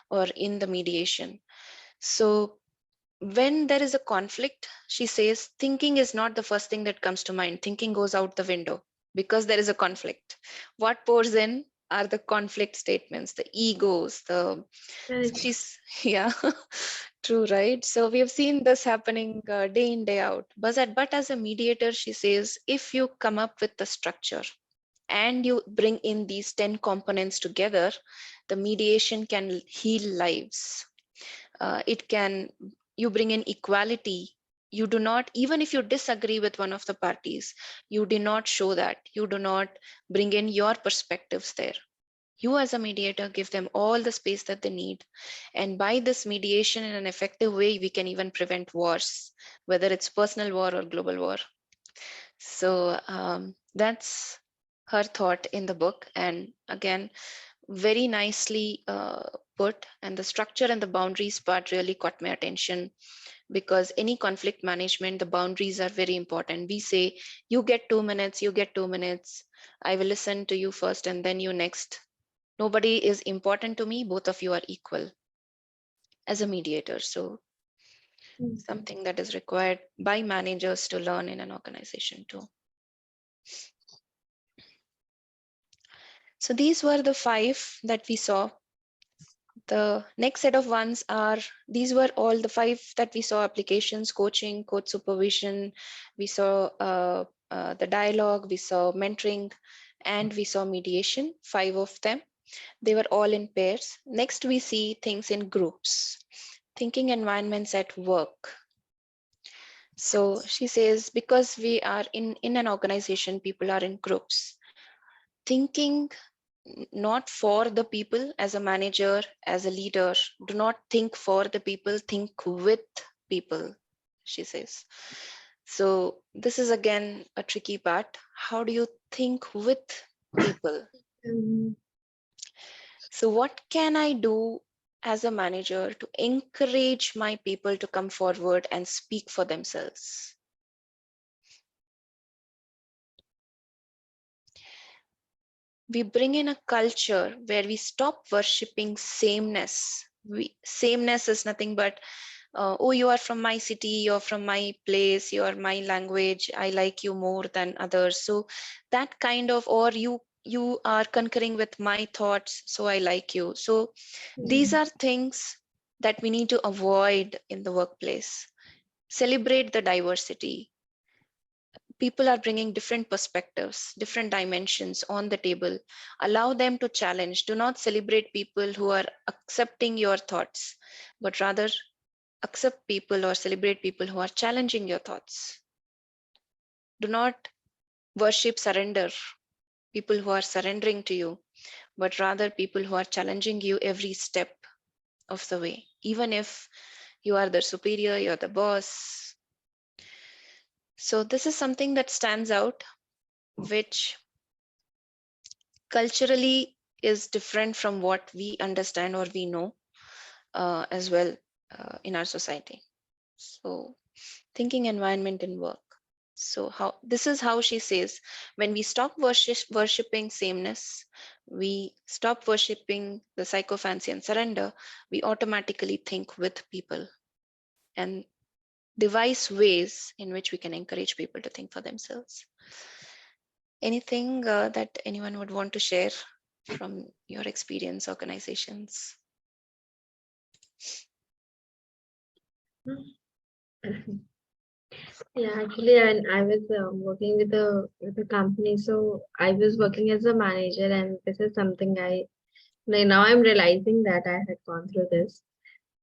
or in the mediation. So when there is a conflict, she says, thinking is not the first thing that comes to mind. Thinking goes out the window because there is a conflict. What pours in are the conflict statements, the egos, Correct. she's, yeah, true, right? So we have seen this happening day in, day out. But as a mediator, she says, if you come up with the structure and you bring in these 10 components together, the mediation can heal lives. It can, you bring in equality. You do not, even if you disagree with one of the parties, you do not show that. You do not bring in your perspectives there. You as a mediator give them all the space that they need. And by this mediation in an effective way, we can even prevent wars, whether it's personal war or global war. So that's her thought in the book. And again, very nicely put. And the structure and the boundaries part really caught my attention because any conflict management, the boundaries are very important. We say, you get 2 minutes, you get 2 minutes. I will listen to you first and then you next. Nobody is important to me. Both of you are equal as a mediator. So something that is required by managers to learn in an organization too. So these were the 5 that we saw. The next set of ones are, these were all the 5 that we saw: applications, coaching, coach supervision. We saw the dialogue, we saw mentoring, and we saw mediation, 5 of them. They were all in pairs. Next, we see things in groups, thinking environments at work. So she says, because we are in an organization, people are in groups. Thinking not for the people, as a manager, as a leader, do not think for the people, think with people, she says. So this is again a tricky part. How do you think with people? So what can I do as a manager to encourage my people to come forward and speak for themselves? We bring in a culture where we stop worshipping sameness. Sameness is nothing but, oh, you are from my city, you're from my place, you're my language, I like you more than others. So that kind of, or you are concurring with my thoughts, so I like you. So these are things that we need to avoid in the workplace. Celebrate the diversity. People are bringing different perspectives, different dimensions on the table. Allow them to challenge. Do not celebrate people who are accepting your thoughts, but rather accept people or celebrate people who are challenging your thoughts. Do not worship surrender, people who are surrendering to you, but rather people who are challenging you every step of the way, even if you are the superior, you're the boss. So this is something that stands out, which culturally is different from what we understand or we know as well in our society. So thinking environment in work. So how, this is how she says, when we stop worshipping sameness, we stop worshipping the psychophancy and surrender, we automatically think with people and devise ways in which we can encourage people to think for themselves. Anything that anyone would want to share from your experience, organizations? Yeah, actually, and I was working with a company, so I was working as a manager, and this is something I like now I'm realizing that I had gone through this.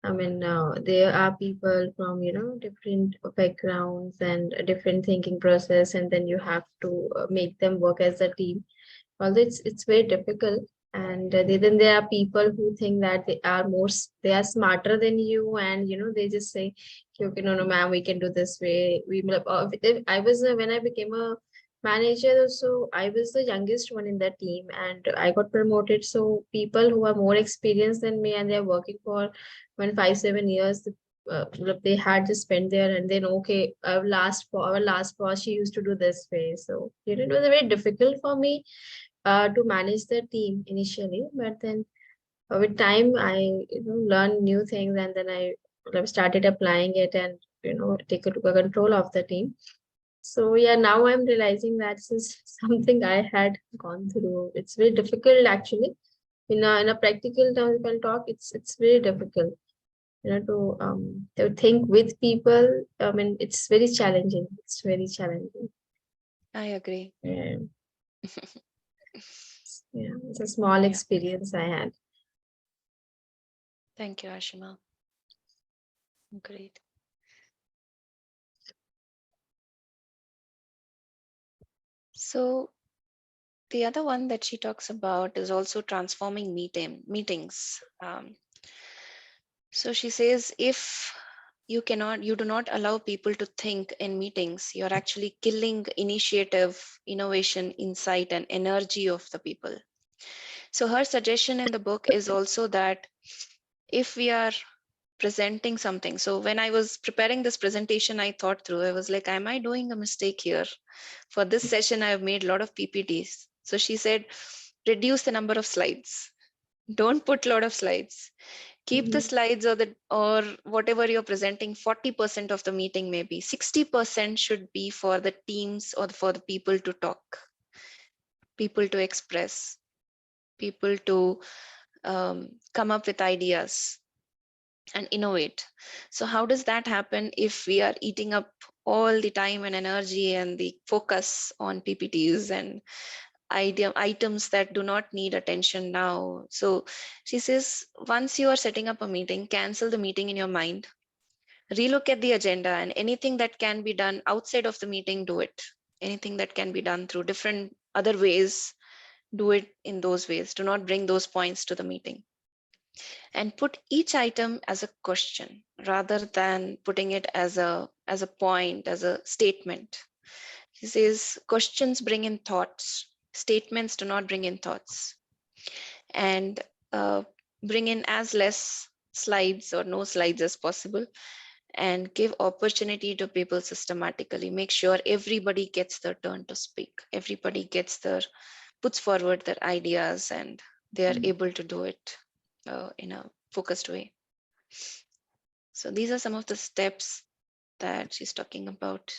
I mean, there are people from different backgrounds and a different thinking process, and then you have to make them work as a team. Although it's very difficult, and then there are people who think that they are smarter than you, and they just say, okay, no, no, ma'am, we can do this way. I was when I became a manager, so I was the youngest one in that team, and I got promoted. So people who are more experienced than me, and they're working for 5-7 years. They had to spend there, and then okay, our last boss, she used to do this way. So it was very difficult for me to manage the team initially, but then with time I learned new things, and then I started applying it, and took a control of the team. So yeah, now I'm realizing that this is something I had gone through. It's very difficult actually. In a practical term, if I'll talk, it's very difficult. To think with people. I mean, it's very challenging. It's very challenging. I agree. Yeah, yeah. It's a small Yeah. experience I had. Thank you, Ashima. Great. So the other one that she talks about is also transforming meetings. So she says, if you do not allow people to think in meetings, you're actually killing initiative, innovation, insight, and energy of the people. So her suggestion in the book is also that if we are presenting something. So when I was preparing this presentation, I thought through, I was like, am I doing a mistake here? For this session, I have made a lot of PPTs. So she said, reduce the number of slides. Don't put a lot of slides. Keep the slides or whatever you're presenting, 40% of the meeting, maybe 60% should be for the teams or for the people to talk, people to express, people to come up with ideas and innovate. So how does that happen if we are eating up all the time and energy and the focus on PPTs and items that do not need attention now? So she says, once you are setting up a meeting, cancel the meeting in your mind, relook at the agenda, and anything that can be done outside of the meeting, do it. Anything that can be done through different other ways, do it in those ways. Do not bring those points to the meeting, and put each item as a question rather than putting it as a point, as a statement. He says questions bring in thoughts, statements do not bring in thoughts. And uh, bring in as less slides or no slides as possible, and give opportunity to people systematically. Make sure everybody gets their turn to speak, everybody gets their puts forward their ideas, and they are able to do it in a focused way. So these are some of the steps that she's talking about.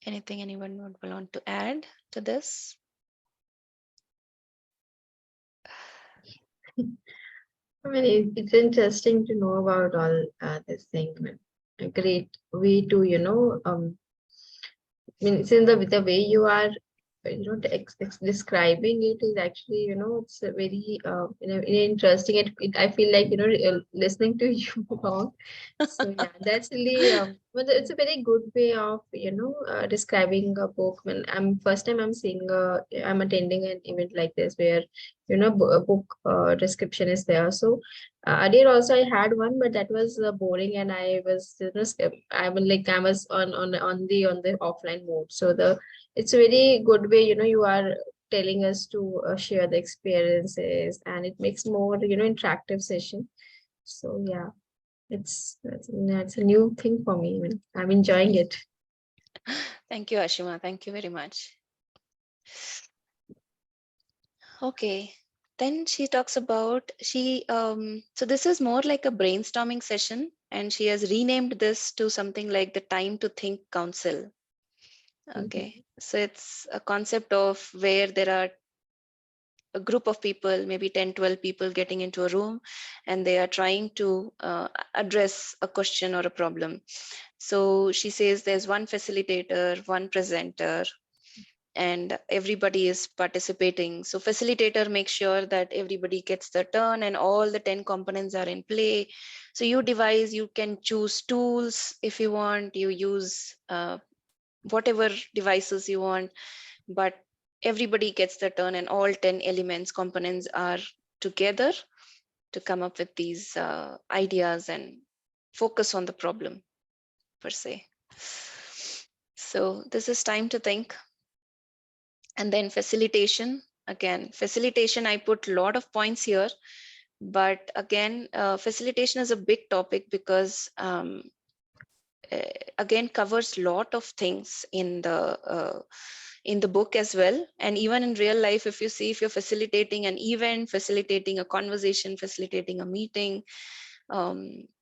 Anything anyone would want to add to this? I mean, it's interesting to know about all this thing. A great way to, I mean, since the way you are, describing it is actually, it's a very, interesting. I feel like, listening to you about. So yeah, that's really, well, it's a very good way of, describing a book. When I'm first time I'm attending an event like this where, a book description is there. So earlier also I had one, but that was boring, and I was, I was on the offline mode. So it's a very good way, you are telling us to share the experiences, and it makes more, interactive session. So yeah, it's a new thing for me. I mean, I'm enjoying it. Thank you, Ashima. Thank you very much. Okay. Then she talks about so this is more like a brainstorming session, and she has renamed this to something like the Time to Think Council. Okay. So it's a concept of where there are a group of people, maybe 10, 12 people getting into a room, and they are trying to address a question or a problem. So she says there's one facilitator, one presenter, and everybody is participating. So facilitator makes sure that everybody gets their turn and all the 10 components are in play. So you can choose tools if you want, you use whatever devices you want, but everybody gets their turn and all 10 elements, components are together to come up with these ideas and focus on the problem per se. So this is time to think. And then facilitation. Again, facilitation, I put a lot of points here, but again, facilitation is a big topic because again covers lot of things in the book as well, and even in real life. If you see, if you're facilitating an event, facilitating a conversation, facilitating a meeting,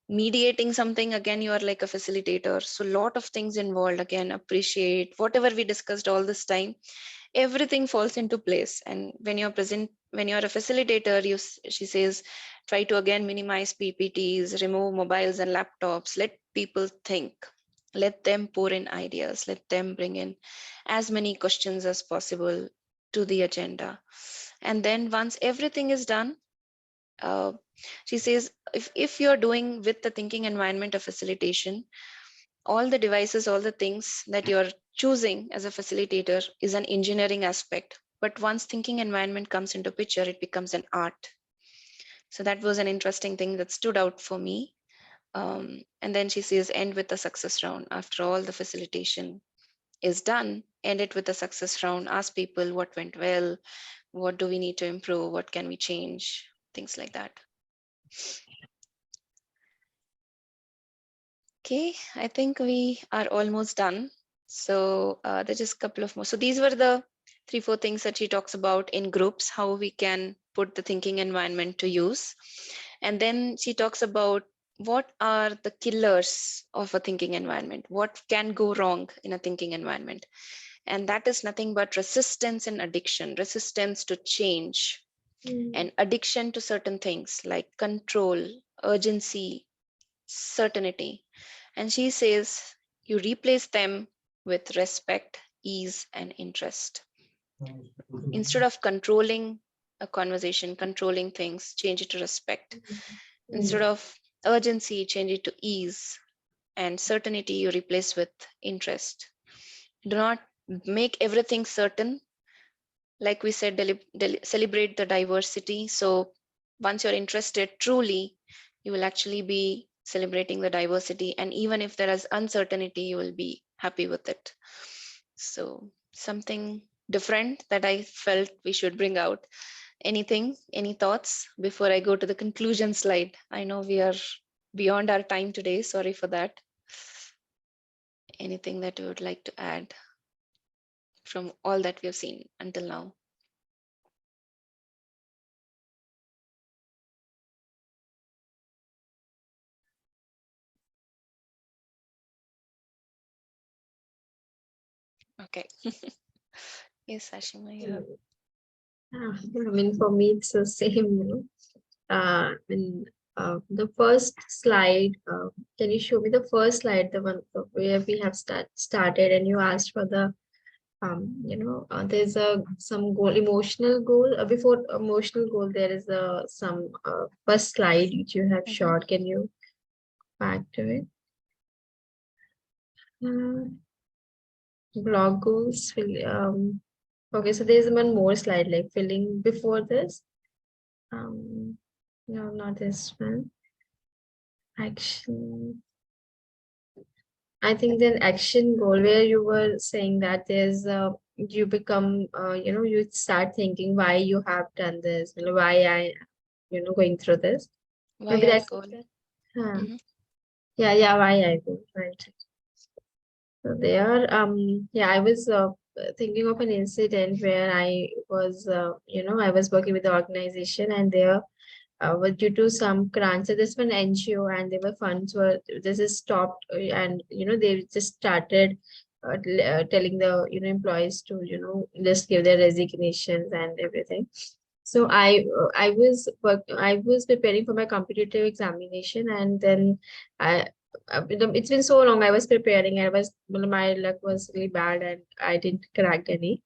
mediating something, again you are like a facilitator. So lot of things involved. Again, appreciate whatever we discussed all this time, everything falls into place. And when you're a facilitator, she says, try to again minimize PPTs, remove mobiles and laptops, let people think, let them pour in ideas, let them bring in as many questions as possible to the agenda. And then once everything is done, uh, she says, if you're doing with the thinking environment of facilitation, all the devices, all the things that you're choosing as a facilitator is an engineering aspect. But once thinking environment comes into picture, it becomes an art. So that was an interesting thing that stood out for me. And then she says, end with a success round. After all the facilitation is done, end it with a success round. Ask people what went well, what do we need to improve, what can we change, things like that. Okay, I think we are almost done. So there's just a couple of more. So these were the 3, 4 things that she talks about in groups, how we can put the thinking environment to use. And then she talks about what are the killers of a thinking environment, what can go wrong in a thinking environment. And that is nothing but resistance and addiction, resistance to change, and addiction to certain things like control, urgency, certainty. And she says you replace them with respect, ease, and interest. Instead of controlling a conversation, controlling things, change it to respect. Instead of urgency, change it to ease. And certainty, you replace with interest. Do not make everything certain. Like we said, celebrate the diversity. So once you're interested truly, you will actually be celebrating the diversity. And even if there is uncertainty, you will be happy with it. So something different that I felt we should bring out. Anything, any thoughts before I go to the conclusion slide? I know we are beyond our time today. Sorry for that. Anything that you would like to add from all that we have seen until now? Okay. Yes, Ashima, you have. I mean, for me, it's the same, the first slide, can you show me the first slide, the one where we have started and you asked for the, there's some goal, emotional goal. Before emotional goal, there is some first slide which you have shot. Can you back to it? Blog goals. Okay, so there's one more slide like filling before this. No, not this one. Action. I think then action goal where you were saying that there's you become you start thinking why you have done this, why I going through this. Why Maybe I that's go? yeah, why I go, right. So there, I was thinking of an incident where I was, I was working with the organization and there was due to some crunch. So this one NGO and there were funds were this is stopped and they just started telling the employees to just give their resignations and everything. So I was preparing for my competitive examination and then I it's been so long I was preparing and my luck was really bad and I didn't crack any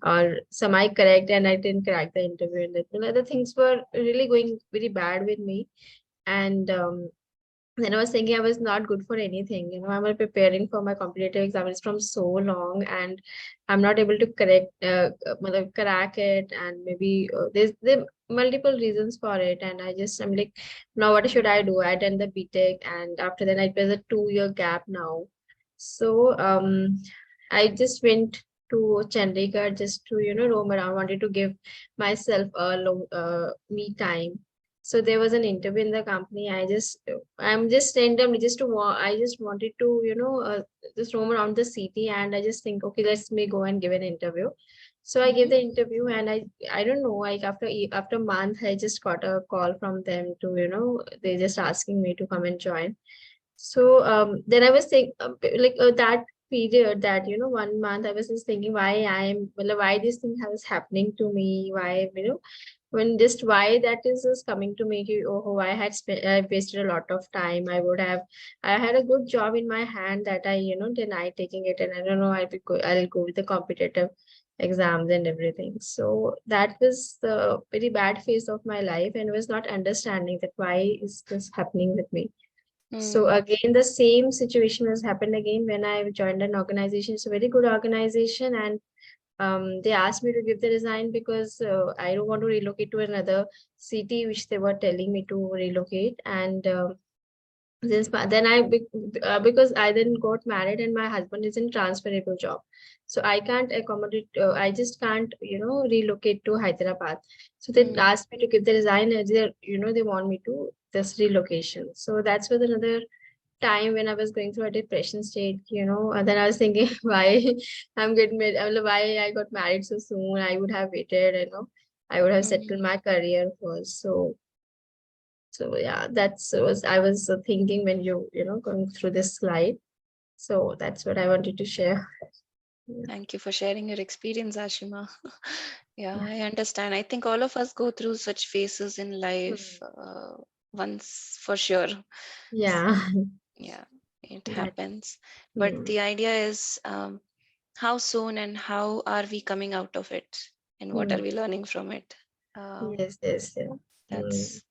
or some I correct and I didn't crack the interview and the things were really going very bad with me and then I was thinking I was not good for anything. I'm preparing for my competitive exams from so long and I'm not able to crack it and maybe there are multiple reasons for it and I'm like, now what should I do? I done the BTech and after that it was a 2-year gap now. So I just went to Chandigarh just to roam around, wanted to give myself a long me time. So there was an interview in the company. I'm just randomly I just wanted to, just roam around the city and I just think, okay, let's me go and give an interview. So I gave the interview and I don't know, like after a month, I just got a call from them to, they just asking me to come and join. So then I was thinking that period that, 1 month, I was just thinking why this thing was happening to me, why, when just why that is just coming to make you, oh, I had I wasted a lot of time. I had a good job in my hand that I, denied taking it. And I don't know, I'll go with the competitive exams and everything. So that was the very bad phase of my life and was not understanding that why is this happening with me. So again, the same situation has happened again when I joined an organization. It's a very good organization and they asked me to give the resign because I don't want to relocate to another city, which they were telling me to relocate. And because I then got married and my husband is in transferable job. So I can't accommodate, I just can't, relocate to Hyderabad. So they asked me to give the resign. They want me to this relocation. So that's was another time when I was going through a depression state, and then I was thinking why I'm getting married, why I got married so soon. I would have waited, I would have settled my career first. So yeah, that's was I was thinking when going through this slide. So that's what I wanted to share. Thank you for sharing your experience, Ashima. Yeah, I understand. I think all of us go through such phases in life once for sure. Yeah. Yeah, it That. happens. But the idea is how soon and how are we coming out of it and what are we learning from it? Yes, yes, yeah. That's,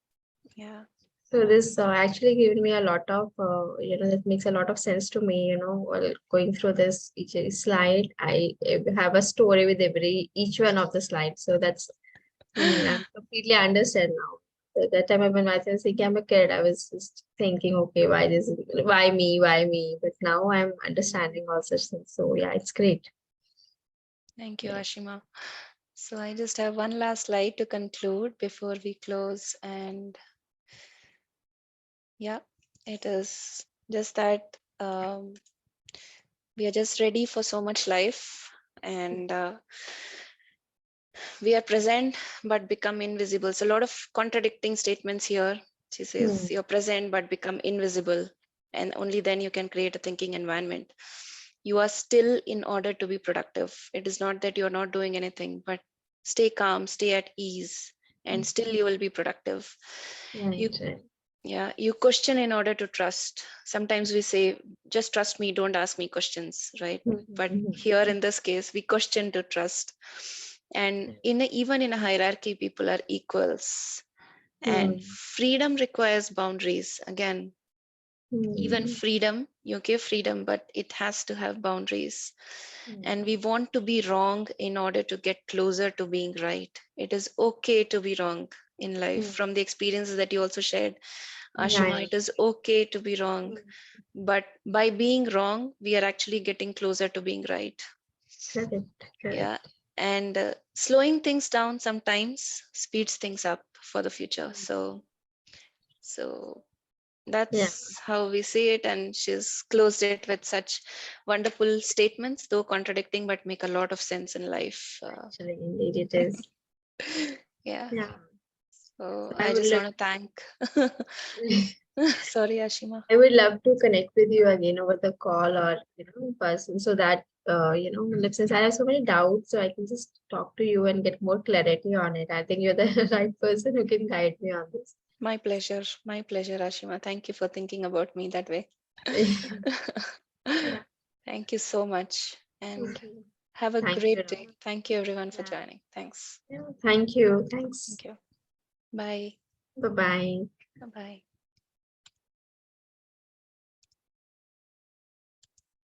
yeah. So this actually given me a lot of, that makes a lot of sense to me, while going through this each slide, I have a story with each one of the slides. So that's, I'm completely understand now. At that time when I was thinking I'm a kid, I was just thinking, okay, why me? But now I'm understanding all such things. So yeah, it's great. Thank you, Ashima. So I just have one last slide to conclude before we close. And yeah, it is just that we are just ready for so much life, and we are present but become invisible. So a lot of contradicting statements here. She says you're present but become invisible, and only then you can create a thinking environment. You are still in order to be productive. It is not that you're not doing anything, but stay calm, stay at ease, and still you will be productive. You, Right. yeah, you question in order to trust. Sometimes we say, just trust me, don't ask me questions, right? But here in this case, we question to trust. And even in a hierarchy, people are equals. And freedom requires boundaries. Again, even freedom, you give freedom, but it has to have boundaries. And we want to be wrong in order to get closer to being right. It is okay to be wrong in life. From the experiences that you also shared, Ashima, it is okay to be wrong. But by being wrong, we are actually getting closer to being right. Correct. Yeah. And slowing things down sometimes speeds things up for the future. So that's how we see it. And she's closed it with such wonderful statements, though contradicting, but make a lot of sense in life. Actually, indeed it is. Yeah. Yeah. So I I would just love want to thank. Sorry, Ashima. I would love to connect with you again over the call or in person so that like, since I have so many doubts, so I can just talk to you and get more clarity on it. I think you're the right person who can guide me on this. My pleasure. My pleasure, Ashima. Thank you for thinking about me that way. Yeah. Thank you so much. And have a Thank you, great day. Rama. Thank you, everyone, for Yeah. joining. Thanks. Yeah. Thank you. Thanks. Thank you. Bye. Bye bye. Bye.